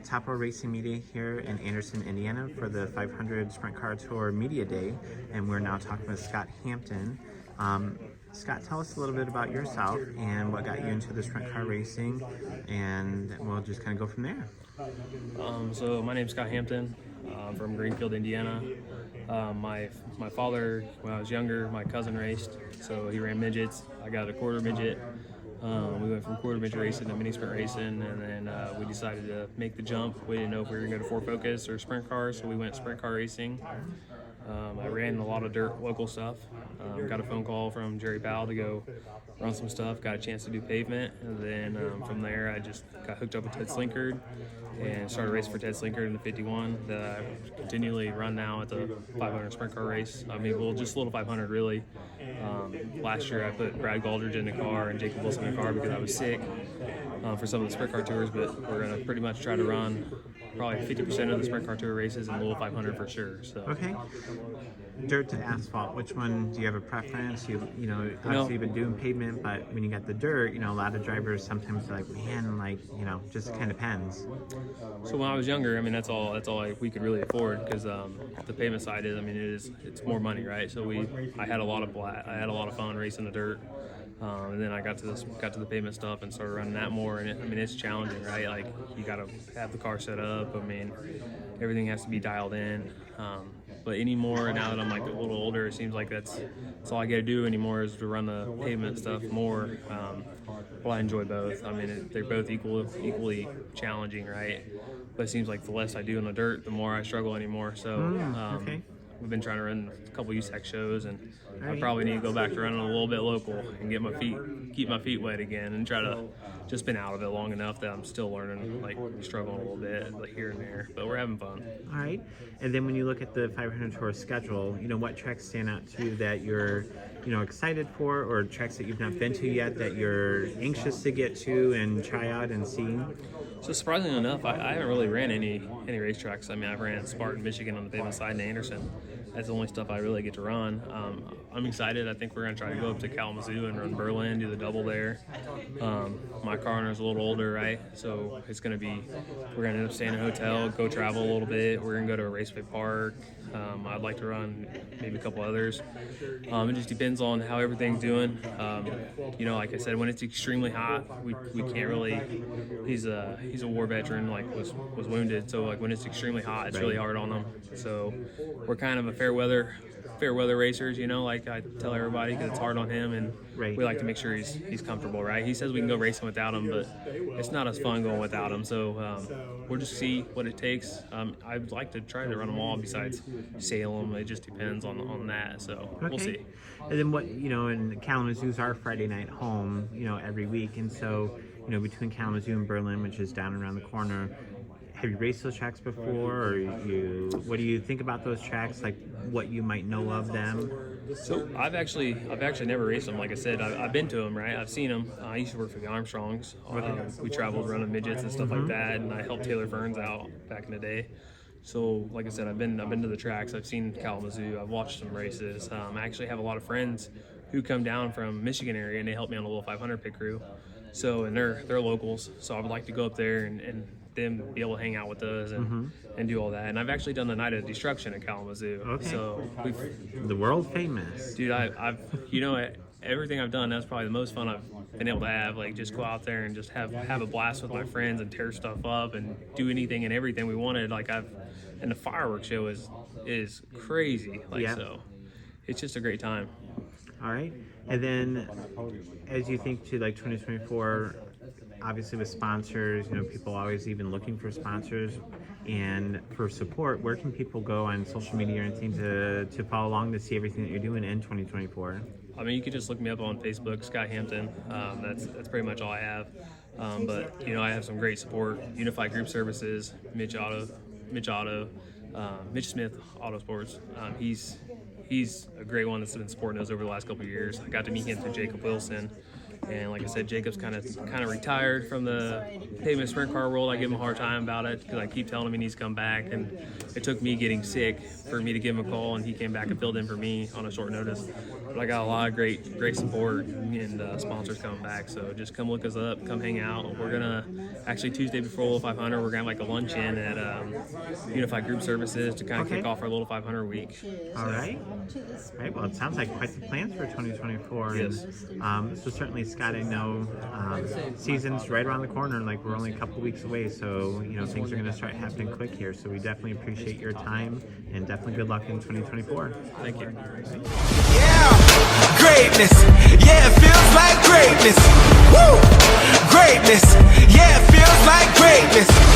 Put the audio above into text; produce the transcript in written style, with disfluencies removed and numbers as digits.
Top Row Racing Media here in Anderson, Indiana for the 500 Sprint Car Tour Media Day, and we're now talking with Scott Hampton. Scott, tell us a little bit about yourself and what got you into the sprint car racing, and we'll just kind of go from there. So my name's Scott Hampton. I'm from Greenfield, Indiana. My father, when I was younger, my cousin raced, so he ran midgets. I got a quarter midget. We went from quarter midget racing to mini sprint racing, and then we decided to make the jump. We didn't know if we were going to go to Ford Focus or sprint cars, so we went sprint car racing. I ran a lot of dirt local stuff. Got a phone call from Jerry Powell to go run some stuff. Got a chance to do pavement, and then from there I just got hooked up with Ted Slinkard and started racing for Ted Slinkard in the 51 that I continually run now at the 500 sprint car race. I mean, well, just a little 500 really. Last year I put Brad Galdridge in the car and Jacob Wilson in the car because I was sick for some of the sprint car tours, but we're going to pretty much try to run probably 50% of the sprint car tour races and Louisville 500 for sure. So. Okay. Dirt to asphalt, which one do you have a preference? You know, obviously you've been doing pavement, but when you got the dirt, you know, a lot of drivers sometimes are like, man, like, you know, just kind of depends. So when I was younger, I mean, that's all we could really afford, because the pavement side is, I mean, it's more money, right? So I had a lot of fun racing the dirt. And then I got to the pavement stuff and started running that more, and I mean, it's challenging, right? Like, you got to have the car set up. I mean, everything has to be dialed in. But anymore, now that I'm like a little older, it seems like that's all I got to do anymore is to run the pavement stuff more. Well, I enjoy both. I mean, they're both equally challenging, right? But it seems like the less I do in the dirt, the more I struggle anymore. So. Okay. We've been trying to run a couple USAC shows, and I probably need to go back to running a little bit local and keep my feet wet again, and try to just been out of it long enough that I'm still learning, like struggling a little bit like here and there, but we're having fun. All right. And then when you look at the 500 tour schedule, you know, what tracks stand out to you that you're, you know, excited for, or tracks that you've not been to yet that you're anxious to get to and try out and see? So surprisingly enough, I haven't really ran any racetracks. I mean, I've ran Spartan, Michigan on the pavement side, and Anderson. That's the only stuff I really get to run. I'm excited. I think we're going to try to go up to Kalamazoo and run Berlin, do the double there. My car owner's a little older, right? So it's going to be, we're going to end up staying in a hotel, go travel a little bit. We're going to go to a raceway park. I'd like to run maybe a couple others. It just depends on how everything's doing. You know, like I said, when it's extremely hot, we can't really. He's a war veteran, like was wounded. So like when it's extremely hot, it's really hard on him. So we're kind of a fair weather racers, you know, like I tell everybody, because it's hard on him, and we like to make sure he's comfortable, right? He says we can go racing without him, but it's not as fun going without him. So we'll just see what it takes. I'd like to try to run them all besides Salem. It just depends on that. So we'll see. And then what, you know, and Kalamazoo's our Friday night home, you know, every week, and so, you know, between Kalamazoo and Berlin, which is down around the corner, have you raced those tracks before, or what do you think about those tracks, like what you might know of them? So I've actually never raced them. Like I said, I've been to them, right? I've seen them. I used to work for the Armstrongs. We traveled running midgets and stuff like that, and I helped Taylor Ferns out back in the day. So, like I said, I've been to the tracks. I've seen Kalamazoo. I've watched some races. I actually have a lot of friends who come down from Michigan area, and they help me on the little 500 pit crew. So, and they're locals. So I would like to go up there and them be able to hang out with us and do all that. And I've actually done the Night of Destruction in Kalamazoo. Okay. So the world famous. Dude, I've you know, everything I've done, that's probably the most fun I've been able to have. Like, just go out there and just have a blast with my friends and tear stuff up and do anything and everything we wanted. Like, and the fireworks show is crazy. Like, so it's just a great time. All right. And then as you think to like 2024, obviously with sponsors, you know, people always even looking for sponsors and for support, where can people go on social media or anything to follow along to see everything that you're doing in 2024? I mean, you could just look me up on Facebook, Scott Hampton. That's pretty much all I have. But, you know, I have some great support. Unified Group Services, Mitch Smith Auto Sports. He's a great one that's been supporting us over the last couple of years. I got to meet him through Jacob Wilson. And like I said, Jacob's kind of retired from the pavement sprint car world. I give him a hard time about it because I keep telling him he needs to come back. And it took me getting sick for me to give him a call, and he came back and filled in for me on a short notice. But I got a lot of great support and sponsors coming back. So just come look us up, come hang out. We're gonna actually Tuesday before Little 500, we're gonna have like a luncheon at Unified Group Services to kind of kick off our Little 500 week. All right. All right. Well, it sounds like quite the plans for 2024. Yes. And, so certainly, Scott, I know season's right around the corner. Like we're only a couple weeks away, so things are going to start happening quick here. So we definitely appreciate your time, and definitely good luck in 2024. Thank you. Yeah, greatness. Yeah, it feels like greatness. Woo! Greatness. Yeah, it feels like greatness.